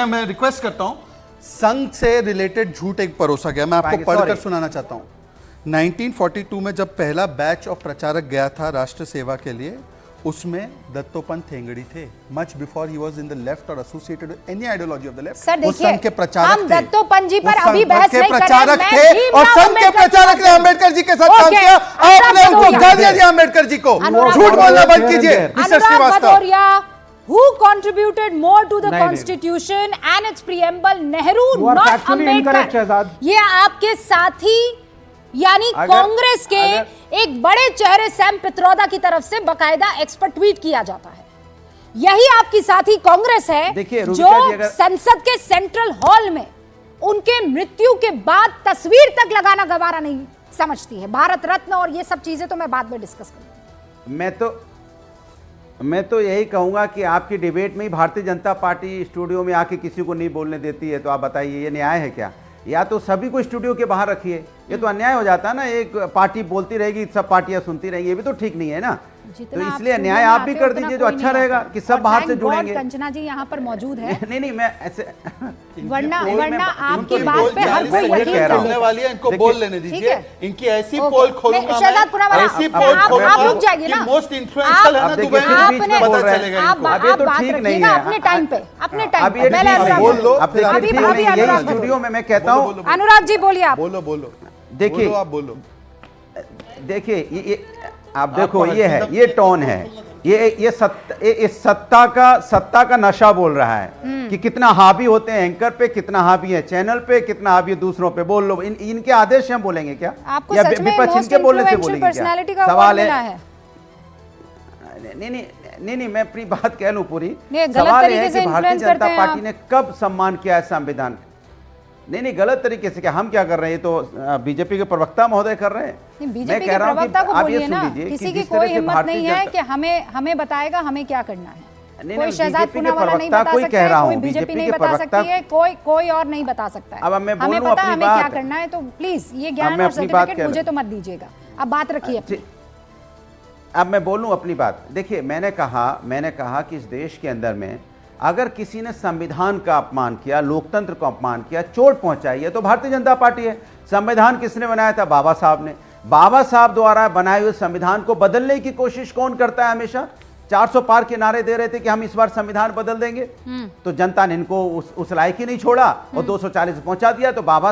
मैं रिक्वेस्ट करता हूं, संघ से रिलेटेड झूठ एक परोसा गया, मैं आपको पढ़कर सुनाना चाहता हूं। 1942 में जब पहला बैच ऑफ प्रचारक गया था राष्ट्र सेवा के लिए, उसमें दत्तोपंत ठेंगड़ी थे। Much before he was in the left और associated with any ideology of the left. Sir देखिए, संघ के प्रचारक हम दत्तोपंत जी पर अभी बहस नहीं कर रहे हैं। प्रचारक थे और संघ के प्रचारक ने अंबेडकर जी के साथ काम किया। आपने उनको गालियां दी अंबेडकर जी को। झूठ बोलना बंद कीजिए mister Srivastava. Who contributed more to the constitution and its preamble? Nehru, not Ambedkar. ये आपके साथी यानी कांग्रेस के एक बड़े चेहरे सैम पित्रोदा की तरफ से बकायदा एक्सपर्ट ट्वीट किया जाता है। यही आपकी साथी कांग्रेस है जो संसद के सेंट्रल हॉल में उनके मृत्यु के बाद तस्वीर तक लगाना गवारा नहीं समझती है। भारत रत्न और ये सब चीजें तो मैं बाद में डिस्कस करूंगा। मैं तो यही कहूंगा कि आपकी डिबेट में ही भारतीय जनता पार्टी स्टूडियो में आके किसी को नहीं बोलने देती है, तो आप बताइए ये न्याय है क्या? या तो सभी को स्टूडियो के बाहर रखिए, ये तो अन्याय हो जाता है ना। एक पार्टी बोलती रहेगी, सब पार्टियां सुनती रहेंगी, ये भी तो ठीक नहीं है ना। तो इसलिए न्याय आप भी कर दीजिए, जो अच्छा रहेगा कि सब बाहर से जुड़ेंगे। कंचना जी यहाँ पर मौजूद है। नहीं मैं ऐसे वरना आपकी बात पे हर कोई यकीन करने वाली है, इनको बोल लेने दीजिए। इनकी ऐसी पोल खोलूंगा शहजाद पुराना, ऐसी पोल खोलूंगा, आप रुक जाइए ना। मोस्ट इन्फ्लुएंशियल है ना दुबई में, पता चलेगा इनको। अब ये तो ठीक नहीं है। अपने टाइम पे बोल लो, यही स्टूडियो में मैं कहता हूँ। अनुराग जी बोलिए आप। बोलो देखिए, आप बोलो। देखिए ये आप देखो, ये है, ये टोन है, ये सत्ता का नशा बोल रहा है कि कितना हावी होते हैं एंकर पे, कितना हावी है चैनल पे, कितना हावी है दूसरों पे। बोल लो, इनके आदेश हम बोलेंगे क्या? आपको या सच में विपक्ष इनके बोलने से बोलेंगे क्या? सवाल है। नहीं मैं अपनी बात कह लूं पूरी। सवाल है कि भारतीय जनता पार्टी ने कब सम्मान किया है संविधान? नहीं गलत तरीके से क्या हम क्या कर रहे हैं, ये तो बीजेपी के प्रवक्ता महोदय कर रहे हैं। नहीं, बीजेपी के प्रवक्ता को बोलिए ना, किसी की कोई हिम्मत नहीं है कि हमें बताएगा हमें क्या करना है। कोई शहजाद पूनावाला नहीं बता सकता है, कोई बीजेपी नहीं बता सकती है, कोई और नहीं बता सकता है। अब मैं हमें बोलूं पता है अपनी हमें क्या बात। करना है, तो प्लीज ये ज्ञान मैं और अपनी बात सर्टिफिकेट कह मुझे रहा तो मत दीजिएगा। अब बात रखिए अपनी। अब मैं बोलूं अपनी बात। देखिए मैंने कहा कि इस देश के अंदर में अगर किसी ने संविधान का अपमान किया, लोकतंत्र का अपमान किया, चोट पहुंचाई है तो भारतीय जनता पार्टी है। संविधान किसने बनाया था? बाबा साहब ने। बाबा साहब द्वारा बनाए हुए संविधान को बदलने की कोशिश कौन करता है? हमेशा 400 पार के नारे दे रहे थे कि हम इस बार संविधान बदल देंगे, तो जनता ने इनको उस लायक ही नहीं छोड़ा और 240 पहुंचा दिया। तो बाबा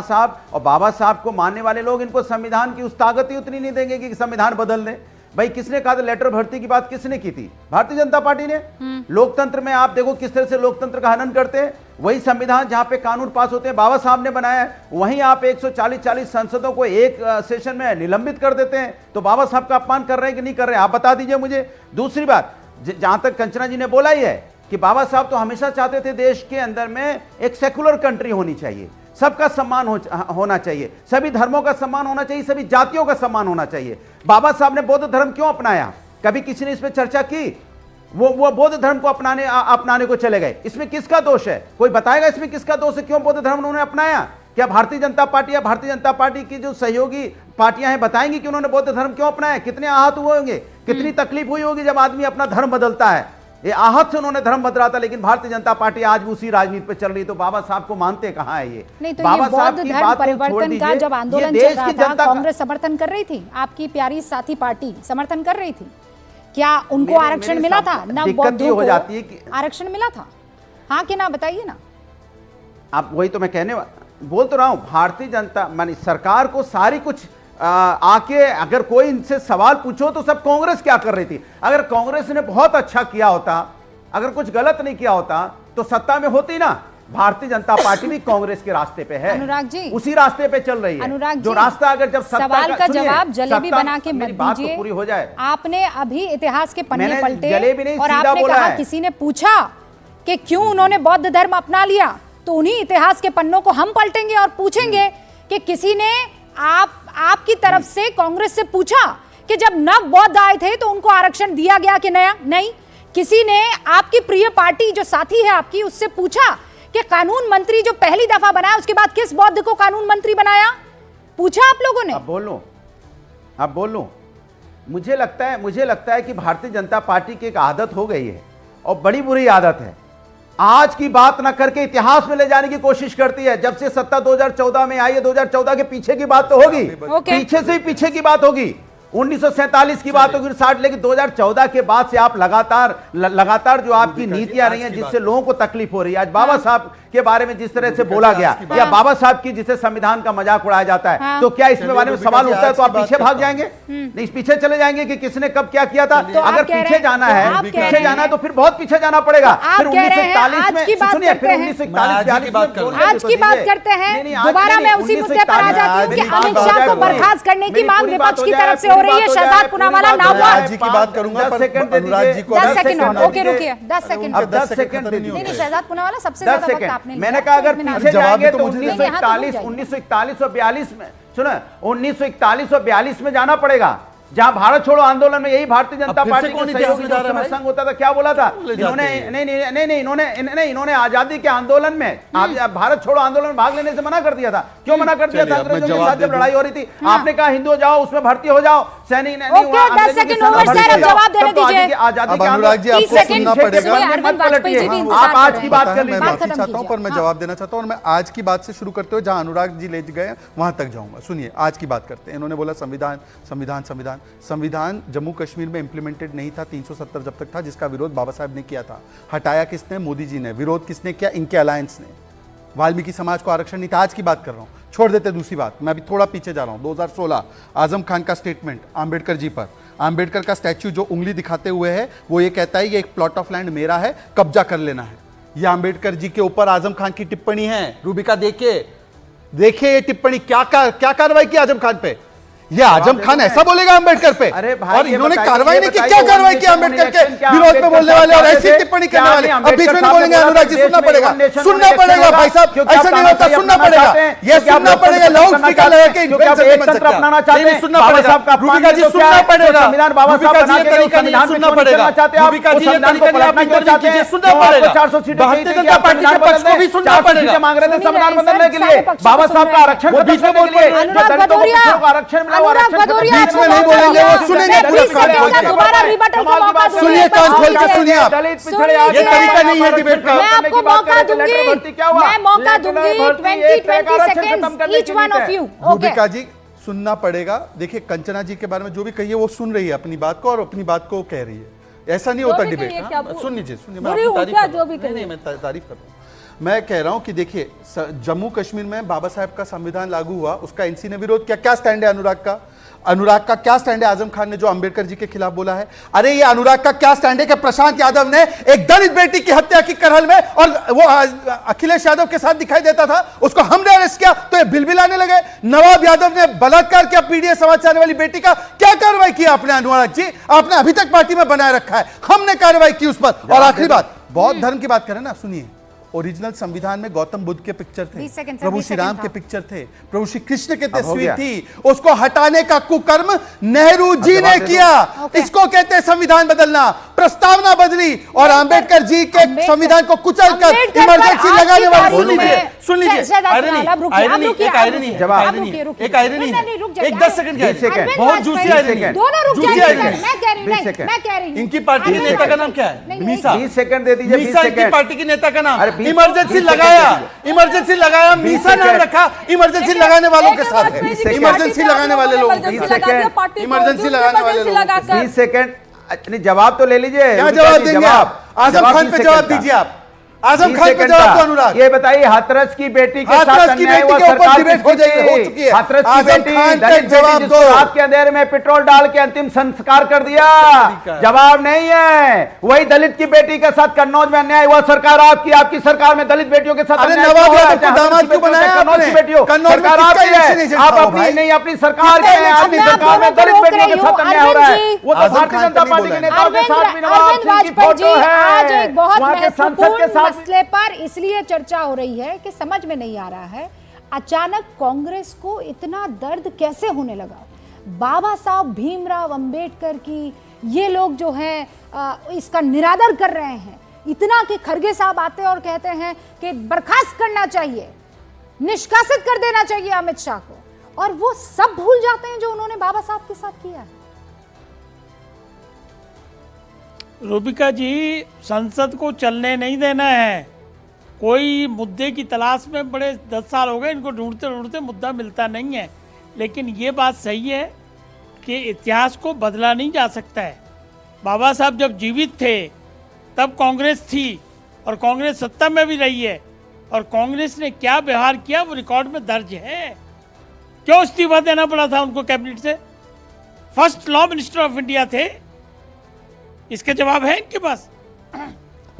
साहब को मानने वाले लोग इनको संविधान की उस ताकत ही उतनी नहीं देंगे कि संविधान बदल दें। भाई किसने कहा था लेटर भर्ती की बात? किसने की थी? भारतीय जनता पार्टी ने। लोकतंत्र में आप देखो किस तरह से लोकतंत्र का हनन करते हैं। वही संविधान जहां पे कानून पास होते हैं बाबा साहब ने बनाया है, वहीं आप 140 सांसदों को एक सेशन में निलंबित कर देते हैं। तो बाबा साहब का अपमान कर रहे हैं कि नहीं कर रहे हैं? आप बता दीजिए मुझे। दूसरी बात, जहां तक कंचना जी ने बोला ही है कि बाबा साहब तो हमेशा चाहते थे देश के अंदर में एक सेकुलर कंट्री होनी चाहिए, सबका सम्मान होना चाहिए, सभी धर्मों का सम्मान होना चाहिए, सभी जातियों का सम्मान होना चाहिए। बाबा साहब ने बौद्ध धर्म क्यों अपनाया? कभी किसी ने इस पर चर्चा की? वो बौद्ध धर्म को अपनाने को चले गए। इसमें किसका दोष है? कोई बताएगा इसमें किसका दोष है? क्यों बौद्ध धर्म उन्होंने अपनाया? क्या भारतीय जनता पार्टी या भारतीय जनता पार्टी की जो सहयोगी पार्टियां हैं बताएंगी कि उन्होंने बौद्ध धर्म क्यों अपनाया? कितने आहत हुए होंगे, कितनी तकलीफ हुई होगी जब आदमी अपना धर्म बदलता है। ये आहत से उन्होंने धर्म बदला था, लेकिन भारतीय जनता पार्टी आज भी उसी राजनीति पे चल रही। तो बाबा साहब को मानते कहाँ है ये? नहीं तो बाबा ये साहब बौद्ध की धर्म बात तो छोड़ परिवर्तन का दीजिए, जब आंदोलन ये चल देश रहा की था, जनता का- कांग्रेस समर्थन कर रही थी, आपकी प्यारी साथी पार्टी समर्थन कर रही थी। क्या उनको मेरे आरक्षण मिला था? साथ ना दिक्कत ये बौद्धों हो को जाती है कि आरक्षण मिला था? हाँ कि ना, बताइए ना। आप वही तो मैं बोल तो रहा हूं। भारतीय जनता मानी सरकार को सारी कुछ आके अगर कोई इनसे सवाल पूछो तो सब कांग्रेस क्या कर रही थी। अगर कांग्रेस ने बहुत अच्छा किया होता, अगर कुछ गलत नहीं किया होता तो सत्ता में होती ना। भारतीय जनता पार्टी भी कांग्रेस के रास्ते पे है, अनुराग जी, उसी रास्ते पे चल रही है। अनुराग जो जी, रास्ता अगर जब सवाल का जवाब जलेबी बना के मत मेरी बात तो दीजिए। पूरी हो जाए। आपने अभी इतिहास के पन्ने मैंने पलटे जलेबी नहीं, और सीधा आपने बोला कहा है। किसी ने पूछा कि क्यों उन्होंने बौद्ध धर्म अपना लिया, तो उन्हीं इतिहास के पन्नों को हम पलटेंगे और पूछेंगे कि किसी ने आपकी तरफ से कांग्रेस से पूछा कि जब नव बौद्ध आए थे तो उनको आरक्षण दिया गया कि नया नहीं? किसी ने आपकी प्रिय पार्टी जो साथी है आपकी उससे पूछा कि कानून मंत्री जो पहली दफा बनाया उसके बाद किस बौद्ध को कानून मंत्री बनाया? पूछा आप लोगों ने? अब बोल लूं। मुझे लगता है कि भारतीय जनता पार्टी की एक आदत हो गई है और बड़ी बुरी आदत है। आज की बात ना करके इतिहास में ले जाने की कोशिश करती है। जब से सत्ता 2014 में आई है, 2014 के पीछे की बात तो होगी, पीछे से ही पीछे की बात होगी, 1947 की बात होगी, 60। लेकिन 2014 के बाद से आप लगातार जो आपकी नीतियां रही हैं जिससे लोगों को तकलीफ हो रही है। आज बाबा साहब के बारे में जिस तरह से बोला गया या बाबा साहब की जिसे संविधान का मजाक उड़ाया जाता है, तो क्या इसमें बारे में सवाल उठता है तो आप पीछे भाग जाएंगे? नहीं, पीछे चले जाएंगे कि किसने कब क्या किया था। अगर पीछे जाना है तो फिर बहुत पीछे जाना पड़ेगा। फिर 1941 में सुनिए, फिर 1941 आज की बात करते हैं। दोबारा मैं उसी मुद्दे पर आ जाती हूँ कि अमित शाह को बर्खास्त करने की मांग विपक्ष की तरफ से हो रही है। शहजाद पूनावाला नामवर जी की बात करूंगा, पर अनुराग जी को 10 सेकंड और। ओके रुकिए, 10 सेकंड। अब 10 सेकंड नहीं, शहजाद पूनावाला सबसे ज्यादा वक्त आपने मैंने कहा अगर पीछे जाएंगे तो 1941 और 42 में, सुनो, 1941 और 42 में जाना पड़ेगा, जहां भारत छोड़ो आंदोलन में यही भारतीय जनता पार्टी के सहयोगी जो समय संघ होता था, क्या बोला था इन्होंने आजादी के आंदोलन में, भारत छोड़ो आंदोलन में भाग लेने से मना कर दिया था। क्यों मना कर दिया था? अंग्रेजों के साथ जब लड़ाई हो रही थी, आपने कहा हिंदू जाओ, उसमें भर्ती हो जाओ, सैनिक नहीं। 10 सेकंड ओवर सर, अब जवाब देने दीजिए। आजादी के अनुराग जी आपको सुनना पड़ेगा। आप आज की बात कर मैं लीजिए। माफी चाहता हूं, पर मैं जवाब देना चाहता हूं और मैं आज की बात से शुरू करते हुए जहां अनुराग जी ले गए वहां तक जाऊंगा। सुनिए, आज की बात करते हैं। इन्होंने बोला संविधान संविधान संविधान संविधान जम्मू कश्मीर में इंप्लीमेंटेड नहीं था 370 जब तक था, जिसका विरोध बाबा साहब ने किया था। हटाया किसने? मोदी जी ने। विरोध किसने किया? इनके अलायंस ने। वाल्मीकि समाज को आरक्षण नहीं था। आज की बात कर रहा हूं, छोड़ देते दूसरी बात। मैं अभी थोड़ा पीछे जा रहा हूं। 2016 आजम खान का स्टेटमेंट आंबेडकर जी पर। आंबेडकर का स्टैच्यू जो उंगली दिखाते हुए है वो ये कहता है ये एक प्लॉट ऑफ लैंड मेरा है, कब्जा कर लेना है। ये आंबेडकर जी के ऊपर आजम खान की टिप्पणी है। रूबिका देखिए ये टिप्पणी क्या कार्रवाई की आजम खान पे। ये आजम खान ऐसा बोलेगा अंबेडकर पे? अरे भाई, और ये इन्होंने बताइए, कार्रवाई ये नहीं की, बताइए, क्या कार्रवाई की ओवन अंबेडकर के नेशन क्या विरोध में अंबेडकर बोलने वाले और साहब ऐसी चाहते टिप्पणी थे? करने क्या वाले? आपने अब बीच में अंबेडकर बोलेंगे साहब अनुराग जी, बोला सुनना था पड़ेगा, देश में सुनना इलेक्शन पड़ेगा होगा, भाई साहब, क्योंकि ऐसा आप नहीं होता, तानाशाही सुनना अपनाना पड़ेगा, चाहते हैं, ये क्योंकि आप सुनना पड़ेगा, लोकतंत्र लाउड अपनाना स्पीकर चाहते लगा हैं, के क्योंकि आप एक तंत्र अपनाना चाहते हैं, सुनना बाबा पड़ेगा, साहब का रूबिका अपमान जी तो क्या सुनना है? पड़ेगा, संविधान बाबा साहब रूबिका जी बना ये के तरीका नहीं है, संविधान सुनना पे पड़ेगा, चलना चाहते हैं आप, रूबिका उस जी ये संविधान तरीका को नहीं, आप पलटना क्यों इंटरव्यू चाहते कीजिए, हैं? सुनना क्यों आपको पड़ेगा, 400 सीटें भारतीय चाहिए थी? जनता आप पार्टी के संविधान पक्ष को बदलने, भी सुनना 400 पड़ेगा। सीटें मांग रहे थे सुनिए, संविधान सर, बदलने के सारे लिए, पक्ष बाबा को साहब सुन का रहे हैं। आरक्षण वो खत्म बीच में करने के लिए, बोल- जो अनुराग दलितों को भदौरिया, पिछड़ों को आरक्षण मिला, वो अनुराग आरक्षण भदौरिया, खत्म बीच में करने नहीं के लिए बोलेंगे, वो बाबा सुनेंगे साहब पूरा बीस कान सेकंड खोल का के। दोबारा रिबटल का कमाल की मौका बात है। सुनिए, कान खोल के दीजिए। सुनिए आप। दलित सुनिए, पिछड़े आज ये तरीका नहीं है डिबेट का। मैं आपको मौका दूंगी, मैं मौका दूंगी 20 second seconds each one of you. Okay, Rubika ji सुनना पड़ेगा। देखिए कंचना जी के बारे में जो भी कही है वो सुन रही है अपनी बात को और अपनी बात को कह रही है, ऐसा नहीं जो होता भी डिबेट। कहिए, क्या सुन लीजिए, सुनिए, मैं बुरी आपकी हूँ तारीफ क्या, कर रहा जो हूं। भी नहीं, कहिए। मैं तारीफ कर रहा हूँ। मैं कह रहा हूं कि देखिए जम्मू कश्मीर में बाबा साहब का संविधान लागू हुआ, उसका एनसी ने विरोध किया। क्या स्टैंड है अनुराग का? अनुराग का क्या स्टैंड है? आजम खान ने जो अंबेडकर जी के खिलाफ बोला है, अरे ये अनुराग का क्या स्टैंड है कि प्रशांत यादव ने एक दलित बेटी की हत्या की करहल में और वो अखिलेश यादव के साथ दिखाई देता था, उसको हमने अरेस्ट किया तो ये बिलबिलाने लगे। नवाब यादव ने बलात्कार किया पीडीएस समाज से आने वाली बेटी का, क्या कार्रवाई किया आपने अनुराग जी? आपने अभी तक पार्टी में बनाए रखा है, हमने कार्रवाई की उस पर। और आखिरी बात, बौद्ध धर्म की बात करें ना, सुनिए, ओरिजिनल संविधान में गौतम बुद्ध के पिक्चर थे, 20 सेकंड, प्रभु 20 श्री राम सेकंड के था। पिक्चर थे, प्रभु श्री कृष्ण के अब हो तस्वीर गया। थी, उसको हटाने का कुकर्म नेहरू जी जवाब ने दे दो। किया। ओके। इसको कहते हैं संविधान बदलना। प्रस्तावना बदली और अंबेडकर जी के अंबेडकर- संविधान को कुचलकर अंबेडकर इमरजेंसी पर लगाने आज वाले की सुन लीजिए, तारीख सुन लीजिए, में- शायद आयरनी, आप रुकिए, आप आयरनी, रुकिए, एक आप आयरनी रुकिए, है, जवाब। आप रुकिए, रुकिए। एक आयरनी नहीं, नहीं, रुक है, जाइए, एक 10 सेकंड की 20 सेकंड। आयरनी, बहुत जूसी आयरनी है, दोनों रुक जूसी जाइए आयरनी सर, है। मैं कह रही हूँ, 20 नहीं, सेकंड। मैं कह रही हूँ। इनकी पार्टी के नहीं, नेता का नहीं, नाम क्या नहीं, है? नहीं, मीसा। 20 सेकंड दे दीजिए, 20 मीसा इनकी सेकंड। पार्टी के नेता का नाम। अरे 20 इमरजेंसी 20 लगाया, सेकंड इमरजेंसी लगाया, मीसा नाम सेकंड। रखा, इमरजेंसी लगाने वालों के साथ है, 20 सेकंड। इमरजेंसी लगाने वाले लोगों के 20 साथ। सेकंड। इमरजेंसी लगाने वाले लोगों के साथ। 20 सेकंड। नहीं, जवाब तो ले लीजिए। क्या रुबिका जवाब जी, देंगे आप? आजम जवाब खान 20 पे सेकंड जवाब का। दीजिए आप। आजम 20 खान पे सेकंड जवाब का। दो अनुराग। ये बताइए हाथरस की बेटी के हाथरस साथ की अन्याय बेटी हुआ, के ऊपर सरकार डिबेट किसको हो चाहिए? चुकी है। हाथरस की आजम बेटी, खान पे दलित बेटी जवाब जिसको दो। रात के अंधेरे में पेट्रोल डाल के अंतिम संस्कार कर दिया, जवाब नहीं है। वही दलित की बेटी के साथ कन्नौज में अन्याय हुआ, सरकार आपकी सरकार में दलित बेटियों के साथ अरे अन्याय नवाब क्यों हो रहा है? यादव को हाथरस दामाद की क्यों बेटियों बनाया से कन्नौज की आपने? बेटियों, कन्नौज में सरकार किसका आपकी है, इलेक्शन एजेंट आप था वो अपनी भाई? नहीं अपनी सरकार किसका के हैं, इलेक्शन अपनी एजेंट सरकार में था? दलित रोक बेटियों रही के हूँ, साथ अन्याय हो रहा है। अरविंद जी। वो तो आजम भारतीय खान जनता तो पार्टी नहीं के बोला है। नेताओं के साथ भी नवाब अरविंद सिंह की वाजपेयी जी, फोटो है। आज एक बहुत वहाँ के संसद के महत्वपूर्ण साथ मसले पर इसलिए चर्चा हो रही है कि समझ में नहीं आ रहा है अचानक कांग्रेस को इतना दर्द कैसे होने लगा। बाबा साहब भीमराव अंबेडकर की ये लोग जो हैं इसका निरादर कर रहे हैं, इतना कि खरगे साहब आते हैं और कहते हैं कि बर्खास्त करना चाहिए, निष्कासित कर देना चाहिए अमित शाह को, और वो सब भूल जाते हैं जो उन्होंने बाबा साहब के साथ किया है। रूबिका जी, संसद को चलने नहीं देना है। कोई मुद्दे की तलाश में बड़े 10 साल हो गए, इनको ढूंढते ढूंढते मुद्दा मिलता नहीं है। लेकिन ये बात सही है कि इतिहास को बदला नहीं जा सकता है। बाबा साहब जब जीवित थे तब कांग्रेस थी और कांग्रेस सत्ता में भी रही है, और कांग्रेस ने क्या व्यवहार किया वो रिकॉर्ड में दर्ज है। क्यों इस्तीफा देना पड़ा था उनको कैबिनेट से? First law minister of India थे, इसके जवाब है इनके पास।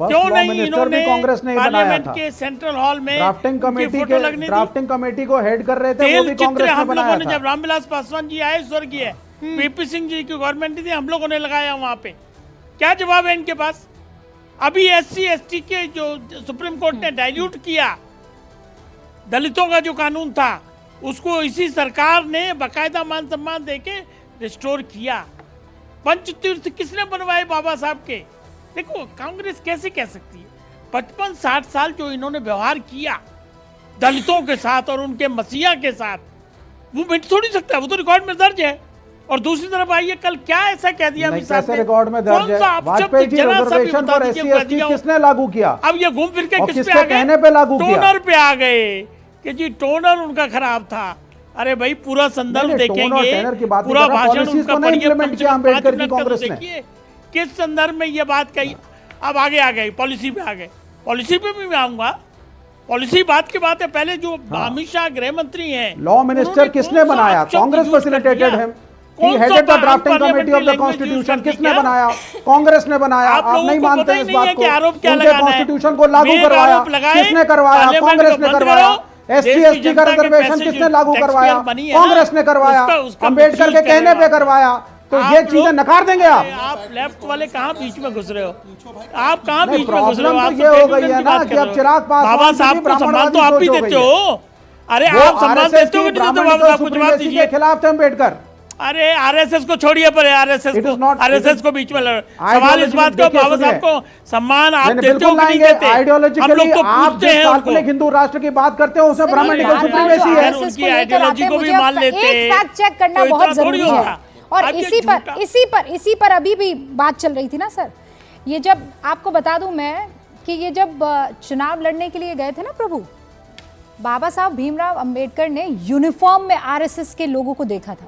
क्यों नहीं इन्होंने कांग्रेस ने ही बनाया पार्लियामेंट था। के सेंट्रल हॉल में ड्राफ्टिंग उनकी कमेटी फोटो लगने दी? ड्राफ्टिंग कमेटी को हेड कर रहे थे, वो तेल भी चित्र कांग्रेस ने हम लोगों बनाया ने, था। जब रामविलास पासवान जी आए स्वर्गीय, पीपी सिंह जी की गवर्नमेंट थी, हम लोगों ने लगाया वहां पे। क्या जवाब है इनके पास? अभी SC ST के जो सुप्रीम कोर्ट ने डाइल्यूट किया, दलितों का जो कानून था उसको इसी सरकार ने बाकायदा मान सम्मान देके रिस्टोर किया। पंचतीर्थ किसने बनवाए? बाबा साहब के। देखो कांग्रेस कैसे कह सकती है 55-60 साल जो इन्होंने व्यवहार किया दलितों के साथ और उनके मसीहा के साथ, वो मिट थोड़ी सकता है, वो तो रिकॉर्ड में दर्ज है। और दूसरी तरफ आइए, कल क्या ऐसा कह दिया नहीं, अमित शाह कैसे ने? रिकॉर्ड में दर्ज कौन है? सा अपशब्द वाजपेयी जी जरा सा भी रिजर्वेशन बता फॉर दीजिए, SC कह ST दिया हो। किसने लागू किया? अब ये घूम फिर के और किस पे किसके आ गए? कहने पे लागू किया? टोनर पे आ गए कि जी टोनर उनका खराब था। अरे भाई पूरा संदर्भ नहीं, टोनर देखेंगे, टेनर की बात नहीं पूरा कर रहा, भाषण पॉलिसीज उनका को नहीं पढ़िए, implement कम से किया कम 5 अंबेडकर की मिनट का तो कांग्रेस ने। देखिए किस संदर्भ में ये बात कही। अब आगे आ गए, पॉलिसी पे आ गए। पॉलिसी पे भी मैं आऊंगा, पॉलिसी बात की बात है। पहले जो अमित शाह गृह मंत्री हैं, लॉ मिनिस्टर किसने बनाया? Congress facilitated him. He headed the drafting committee of the constitution. किसने बनाया? कांग्रेस ने बनाया। आप नहीं मानते इस बात को? आरोप क्या उनके लगाना है? कॉन्स्टिट्यूशन को लागू मेन करवाया आरोप लगाए, किसने करवाया? पार्लियामेंट कांग्रेस को ने बंद करवाया। करो, एससी देश की एसटी का जनता के रिजर्वेशन पैसे किसने जो लागू taxpayer करवाया? बनी है ना, कांग्रेस ने करवाया, उसका अंबेडकर के misuse कर कहने रहे पे हो। करवाया। तो आप ये लोग- चीजें नकार देंगे आप? आप लेफ्ट वाले कहाँ बीच में घुस रहे हो? आप कहाँ नहीं, बीच में घुस रहे हो? प्रॉब्लम आप तो ये हो टेक्निकल गई है की ना बात कि कर अब रहे हो। चिराग पासवान बाबा की साहब को सम्मान तो आप ही ब्राह्मणवादी देते हो। अरे वो आप सम्मान आरएसएस देते हो की कि नहीं? तो बाबा ब्राह्मणिकल साहब को जवाब सुप्रीमेसी दीजिए। के खिलाफ थे अम्बेडकर। अरे आरएसएस को छोड़िए पर आरएसएस It is को not- आरएसएस को बीच में सवाल इस Ideology- बात का देखिए, बाबा साहब सुनिए। को सम्मान आप नहीं, देते हो बिल्कुल कि नहीं लाएंगे। देते? हम लोग आइडियोलॉजिकली तो आप पूछते जिस हैं काल्पनिक उनको। हिंदू राष्ट्र की बात करते हैं उसमें ब्राह्मणिकल बार-बार सुप्रीमेसी जो है। RSS उनकी उनकी आइडियोलॉजी को भी मान लेते एक फैक्ट चेक करना तो बहुत इतना थोड़ी जरूरी होगा। है। और आप ये इसी पर अभी भी बात चल रही थी ना सर, ये जब आपको बता दूं मैं कि ये जब चुनाव लड़ने के लिए गए थे ना प्रभु, बाबा साहब भीमराव अंबेडकर ने यूनिफॉर्म में आरएसएस के लोगों को देखा था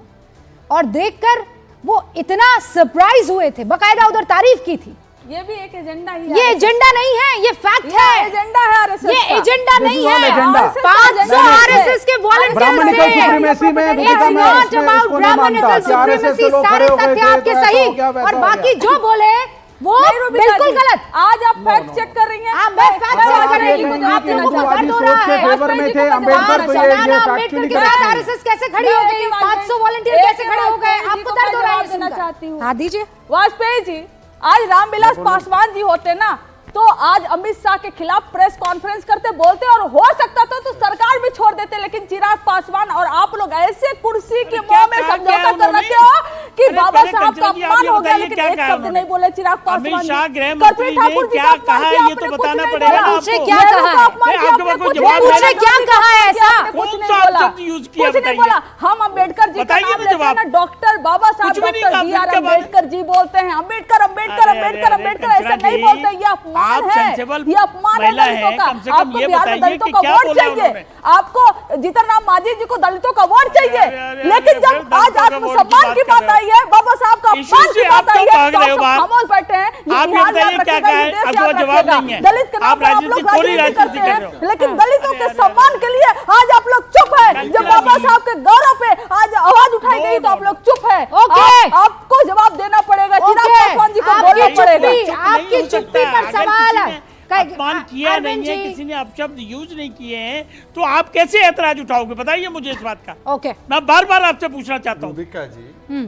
और देखकर वो इतना सरप्राइज हुए थे, बकायदा उधर तारीफ की थी। ये भी एक एजेंडा ही ये एजेंडा नहीं है, ये फैक्ट है। एजेंडा है आरएसएस ये का। एजेंडा नहीं not है। agenda। 500 आरएसएस के ब्राह्मणिकल सुप्रीमेसी में It's दीपिका मैं not इसमें about इसको नहीं मानता ब्राह्मणिकल कि आरएसएस के supremacy। लोग सारे खड़े हो गए तथ्य थे, आपके तो ऐसा सही हो गया, वैसा और हो बाकी गया। जो बोले वो नहीं, रूबिका बिल्कुल जी, गलत। आज आप फैक्ट चेक कर रही हैं। हाँ, मैं fact check कर रही हूँ। कहेंगे आप कि लोगों को हिंदूवादी दर्द हो रहा सोच के है। फेवर में थे वाजपेयी जी को अम्बेडकर, तो ये सालाना फैक्चुअली अम्बेडकर के गलत साथ है। आरएसएस कैसे खड़ी हो गई? 500 वॉलंटियर कैसे खड़े हो गए? आपको दर्द हो रहा है देना सुनकर? चाहती हूँ। हाँ दीजिए। वाजपेयी जी, आज रामविलास पासवान जी होते ना तो आज अमित शाह के खिलाफ प्रेस कॉन्फ्रेंस करते, बोलते और हो सकता था तो सरकार भी छोड़ देते, लेकिन चिराग पासवान और आप लोग ऐसे कुर्सी के मुंह में समझौता कर रहे हो कि बाबा साहब का अपमान हो गया, लेकिन एक शब्द नहीं बोले चिराग पासवान अमित शाह जी। गृह कर्पूरी मंत्री ठाकुर ने जी क्या का अपमान कहा किया, है ये आपने तो कुछ बताना नहीं पड़ेगा बोला। ना पूछे आपको। क्या नेहरू कहा का है? अपमान नहीं, किया, आपके आपने पास कोई कुछ जवाब नहीं है बोला। पूछे क्या कहा है ऐसा? आपने कुछ कौन नहीं सा बोला। शब्द use किया कुछ नहीं बताइए? बोला। हम अंबेडकर जी का बताइए नाम ना लेते हैं जवाब। ना, डॉक्टर बाबा साहब, कुछ भी नहीं डॉक्टर कहा, बी आर फिर क्या बात? अम्बेडकर जी बोलते हैं अम्बेडकर अम्बेडकर अरे, अम्बेडकर अरे, अम्बेडकर, कंचना ऐसे नहीं जी, बोलते। ये अपमान आप है, sensible ये अपमान है महिला दलितों हैं, का। कम से कम आपको ये बिहार में बताइए दलितों कि का क्या वोट बोला चाहिए, उन्होंने? आपको जीतन राम मांझी जी को दलितों का वोट चाहिए, अरे, लेकिन फिर जब आज दलितों का वोट की आत्मसम्मान की बात बात कर आई है, बाबा साहब का इश्यू अपमान से की आप बात आई क्यों है, भाग तो रहे हो आप बात? खामोश बैठे हैं। आप ये बिहार बताइए याद क्या रखिएगा, कहा है? ये देश आपके याद पास जवाब रखिएगा। नहीं है। दलित के नाम आप पर आप राजनीति, लोग थोड़ी राजनीति करते राजनीति कर हैं, रहे हो। लेकिन दलितों के अरे, सम्मान के लिए आज आप लोग चुप है। जब कंचना बाबा जी। साहब के गौरव पे आज आवाज उठाई गई तो आप लोग चुप है। ओके। आपको जवाब देना पड़ेगा, चिराग ओके, पासवान जी को आपकी बोलना चुप्पी, पड़ेगा। आपकी चुप्पी पर सवाल है। अपमान किया अरविंद नहीं है, जी। किसी ने अपशब्द यूज नहीं किए हैं, तो आप कैसे ऐतराज उठाओगे? बताइए मुझे इस बात का। ओके। मैं बार बार आपसे पूछना चाहता हूँ।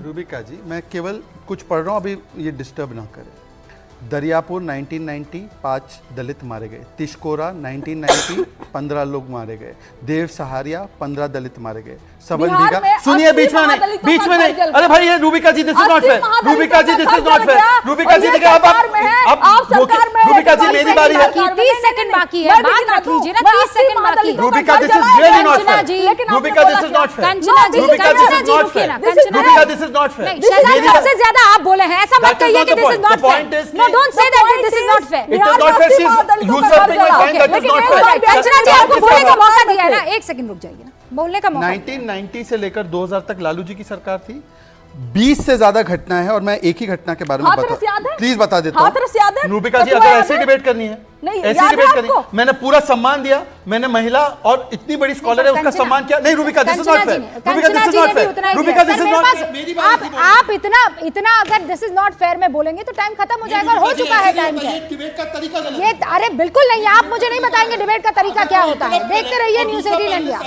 रूबिका जी, मैं केवल कुछ पढ़ रहा हूँ, अभी ये डिस्टर्ब ना करें। दरियापुर 1990 5 दलित मारे गए, तिशकोरा 1990 15 लोग मारे गए, देव सहारिया 15 दलित मारे गए, सबल बिहार बीघा में सुनिए 80 बीच में नहीं, महादलितों बीच का में घर नहीं, जल अरे गया। भाई ये Rubika ji this is not 80 fair, महादलितों रूबिका जी का दिस घर इज नॉट जल फेयर, गया। रूबिका और जी ये देखिए अब सरकार में है, आप सरकार में है, रूबिका जी मेरी बारी है। 30 सेकंड बाकी है, बात रख लीजिए ना, 30 सेकंड बाकी है। Rubika this is really not Kanchana ji, fair, Rubika this is not fair, Kanchana ji, Rubika this Kanchana is ji, not रुकिए फेयर, ना, Kanchana Rubika ji. This is not नहीं, फेयर। शहजाद सबसे ज्यादा आप बोले हैं, ऐसा मत That is कहिए not कि the this is point. Not The point fair. is no कि- don't say that this is not fair. It is not fair. She is usurping my time. That is not fair. Kanchana ji, आपको बोलने का मौका दिया है ना, एक सेकंड रुक जाइए ना, बोलने का मौका। 1990 से लेकर 2000 तक लालू जी की सरकार थी। 20 से ज्यादा घटनाएं हैं और मैं एक ही घटना के बारे में हाथरस याद है? प्लीज बता देता हाथरस याद है? हूं। रूबिका जी कठुआ अगर याद ऐसी है? डिबेट करनी है, नहीं, ऐसी याद है डिबेट करनी, आपको? मैंने पूरा सम्मान दिया, मैंने महिला और इतनी बड़ी स्कॉलर है उसका कंचना- सम्मान किया। नहीं Rubika this is Kanchana not ji fair, ने- Rubika this Kanchana is ji not ने भी फेयर, उतना ही रूबिका दिया। दिस सर, इज मेरे नॉट पास आप इतना अगर दिस इज नॉट फेयर में बोलेंगे तो टाइम खत्म हो जाएगा और हो चुका है टाइम क्या। डिबेट का तरीका गलत ये अरे बिल्कुल नहीं, आप मुझे नहीं बताएंगे डिबेट का तरीका क्या होता है। देखते रहिए न्यूज़ 18 इंडिया।